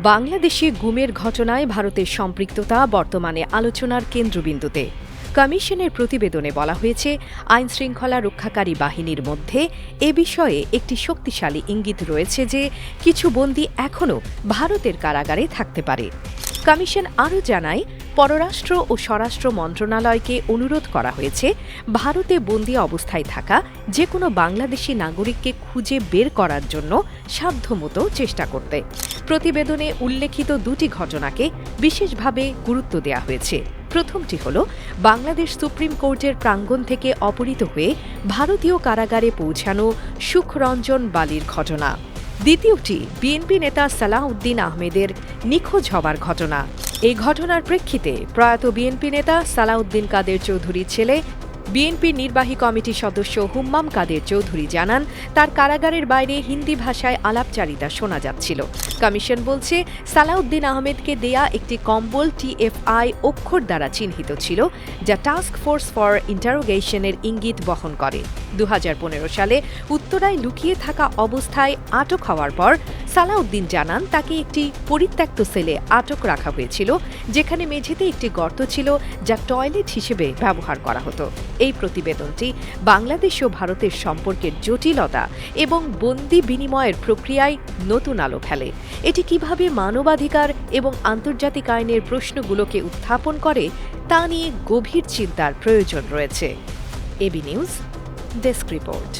বাংলাদেশে গুমের ঘটনায় ভারতের সম্পৃক্ততা বর্তমানে আলোচনার কেন্দ্রবিন্দুতে। কমিশনের প্রতিবেদনে বলা হয়েছে, আইনশৃঙ্খলা রক্ষাকারী বাহিনীর মধ্যে এ বিষয়ে একটি শক্তিশালী ইঙ্গিত রয়েছে যে কিছু বন্দী এখনও ভারতের কারাগারে থাকতে পারে। কমিশন আরও জানায়, পররাষ্ট্র ও স্বরাষ্ট্র মন্ত্রণালয়কে অনুরোধ করা হয়েছে ভারতে বন্দী অবস্থায় থাকা যে কোনো বাংলাদেশি নাগরিককে খুঁজে বের করার জন্য সাধ্যমতো চেষ্টা করতে। প্রতিবেদনে উল্লেখিত দুটি ঘটনাকে বিশেষভাবে গুরুত্ব দেওয়া হয়েছে। প্রথমটি হল বাংলাদেশ সুপ্রিম কোর্টের প্রাঙ্গণ থেকে অপহৃত হয়ে ভারতীয় কারাগারে পৌঁছানো সুখরঞ্জন বালির ঘটনা। দ্বিতীয়টি বিএনপি নেতা সালাউদ্দিন আহমেদের নিখোঁজ হবার ঘটনা। এই ঘটনার প্রেক্ষিতে প্রয়াত বিএনপি নেতা সালাউদ্দিন কাদের চৌধুরীর ছেলে বিএনপি নির্বাহী কমিটির সদস্য হুম্মাম কাদের চৌধুরী জানান, তার কারাগারের বাইরে হিন্দি ভাষায় আলাপচারিতা শোনা যাচ্ছিল। কমিশন বলছে, সালাউদ্দিন আহমেদকে দেয়া একটি কম্বল TFI অক্ষর দ্বারা চিহ্নিত ছিল, যা টাস্ক ফোর্স ফর ইন্টারোগেশনের ইঙ্গিত বহন করে। 2015 সালে উত্তরায় লুকিয়ে থাকা অবস্থায় আটক হওয়ার পর সালাউদ্দিন জানান, তাকে একটি পরিত্যক্ত সেলে আটক রাখা হয়েছিল, যেখানে মেঝেতে একটি গর্ত ছিল যা টয়লেট হিসেবে ব্যবহার করা হতো। এই প্রতিবেদনটি বাংলাদেশ ও ভারতের সম্পর্কের জটিলতা এবং বন্দি বিনিময়ের প্রক্রিয়ায় নতুন আলো ফেলে। এটি কিভাবে মানবাধিকার এবং আন্তর্জাতিক আইনের প্রশ্নগুলোকে উত্থাপন করে তা নিয়ে গভীর চিন্তার প্রয়োজন রয়েছে। AB news desk report.